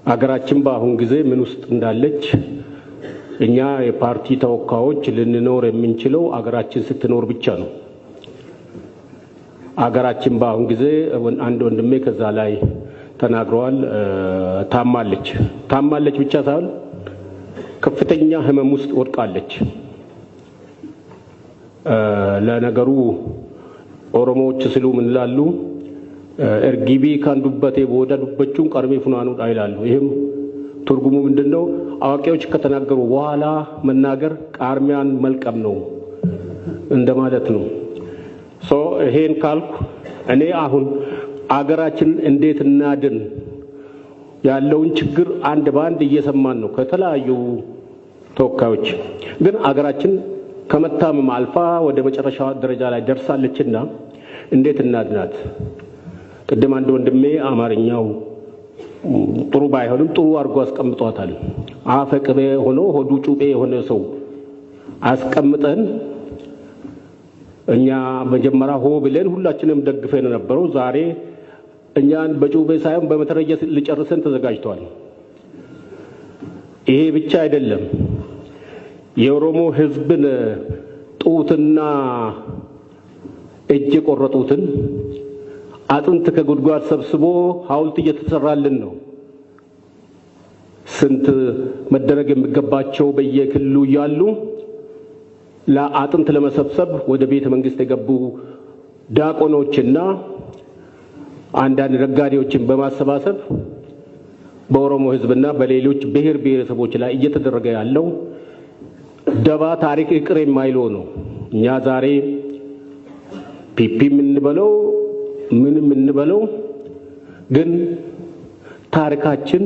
አገራችን በአሁን ጊዜ ምን ውስጥ እንዳለች እኛ የፓርቲ ተወካዮች ልንኖር የምንችለው አገራችን ስትኖር ብቻ ነው። አገራችን በአሁን ጊዜ አንድ ወንድሜ ከዛ ላይ ተናግሯል። ታማለች ብቻ ሳይሆን ከፍተኛ ህመም ውስጥ ወድቃለች። ለነገሩ ኦሮሞዎች ስሉ ምን ይላሉ? እርግቢ ካንዱበቴ ቦዳ ዱበቹን ቀርሜ ፍናኑ ይላሉ። ይሄም ትርጉሙ ምንድነው? አዋቂዎች ከተናገሩ በኋላ መናገር ቃርሚያን መልቀም ነው እንደማለት ነው። ይሄን ካልኩ እኔ አሁን አገራችን እንዴት እናድን ያለውን ችግር አንድ ባንድ እየሰማን ነው ከተለያዩ ተወካዮች። ግን አገራችን ከመታመም አልፋ ወደ መጨረሻ ደረጃ ላይ ደርሳለችና እንዴት እናድናት? ቅድም አንድ ወንድሜ አማርኛው ጥሩ ባይሆንም ጥሩ አድርጎ አስቀምጧታል። አፈቅቤ ሆኖ ሆዱ ጩቤ የሆነ ሰው አስቀምጠን እኛ መጀመሪያ ሆ ብለን ሁላችንም ደግፈን ነበረው። ዛሬ እኛን በጩቤ ሳይሆን በመተረየስ ሊጨርሰን ተዘጋጅቷል። ይሄ ብቻ አይደለም። የኦሮሞ ህዝብን ጡትና እጅ ቆረጡትን አጥንት ከጉድጓድ ሰብስቦ ሐውልት እየተሰራልን ነው። ስንት መደረግ የሚገባቸው በየክልሉ ያሉ ለአጥንት ለመሰብሰብ ወደ ቤተ መንግስት የገቡ ዲያቆኖችና አንዳንድ ነጋዴዎችን በማሰባሰብ በኦሮሞ ህዝብና በሌሎች ብሔር ብሔረሰቦች ላይ እየተደረገ ያለው ደባ ታሪክ ይቅር የማይለው ነው። እኛ ዛሬ ፒፒ የምንበለው ምን የምንበለው ግን ታሪካችን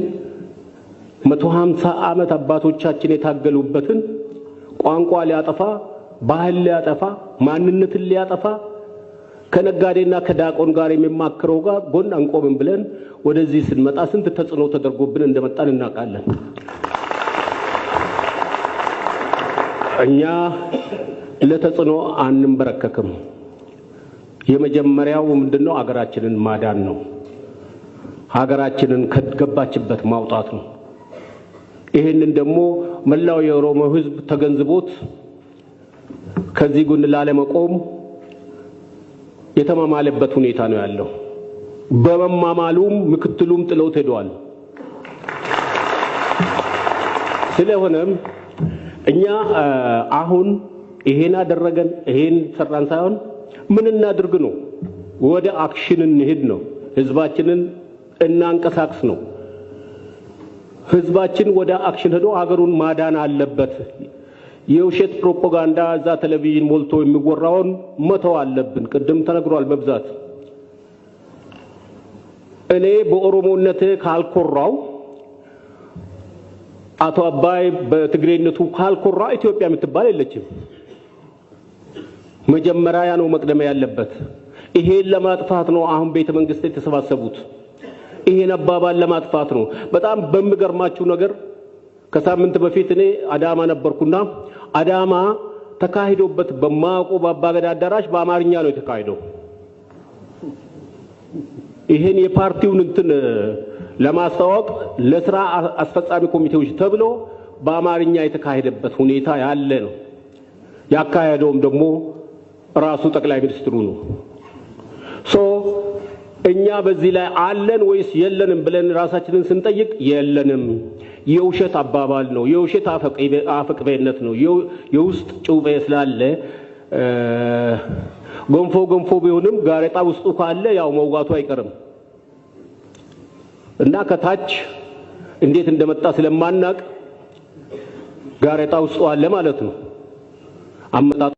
150 ዓመት አባቶቻችን የታገሉበትን ቋንቋ ሊያጠፋ፣ ባህል ሊያጠፋ፣ ማንነትን ሊያጠፋ ከነጋዴና ከዳቆን ጋር የሚማክረው ጋር ጎን አንቆምም ብለን ወደዚህ ስንመጣ ስንት ተጽዕኖ ተደርጎብን እንደመጣን እናውቃለን። እኛ ለተጽዕኖ አንንበረከክም። የመጀመሪያው ምንድነው? አገራችንን ማዳን ነው። ሀገራችንን ከገባችበት ማውጣት ነው። ይሄንን ደግሞ መላው የኦሮሞ ህዝብ ተገንዝቦት ከዚህ ጎን ላለመቆም የተማማለበት ሁኔታ ነው ያለው። በመማማሉም ምክትሉም ጥለው ሄደዋል። ስለሆነም እኛ አሁን ይሄን አደረገን ይሄን ሰራን ሳይሆን ምን እናድርግ ነው፣ ወደ አክሽን እንሄድ ነው፣ ህዝባችንን እናንቀሳቅስ ነው። ህዝባችን ወደ አክሽን ሄዶ ሀገሩን ማዳን አለበት። የውሸት ፕሮፓጋንዳ እዛ ቴሌቪዥን ሞልቶ የሚወራውን መተው አለብን። ቅድም ተነግሯል በብዛት። እኔ በኦሮሞነቴ ካልኮራው፣ አቶ አባይ በትግሬነቱ ካልኮራ ኢትዮጵያ የምትባል የለችም። መጀመሪያ ነው መቅደም ያለበት። ይሄን ለማጥፋት ነው አሁን ቤተ መንግስት የተሰባሰቡት። ይሄን አባባል ለማጥፋት ነው። በጣም በሚገርማችሁ ነገር ከሳምንት በፊት እኔ አዳማ ነበርኩና አዳማ ተካሂዶበት በማቆ ባባገዳ አዳራሽ በአማርኛ ነው የተካሄደው። ይሄን የፓርቲውን እንትን ለማስተዋወቅ ለስራ አስፈጻሚ ኮሚቴዎች ተብሎ በአማርኛ የተካሄደበት ሁኔታ ያለ ነው። ያካሄደውም ደግሞ ራሱ ጠቅላይ ሚኒስትሩ ነው። እኛ በዚህ ላይ አለን ወይስ የለንም ብለን ራሳችንን ስንጠይቅ የለንም። የውሸት አባባል ነው፣ የውሸት አፈቅቤነት ነው። የውስጥ ጩቤ ስላለ ገንፎ ቢሆንም ጋሬጣ ውስጡ ካለ ያው መውጋቱ አይቀርም እና ከታች እንዴት እንደመጣ ስለማናቅ ጋሬጣ ውስጡ አለ ማለት ነው። አመጣጡ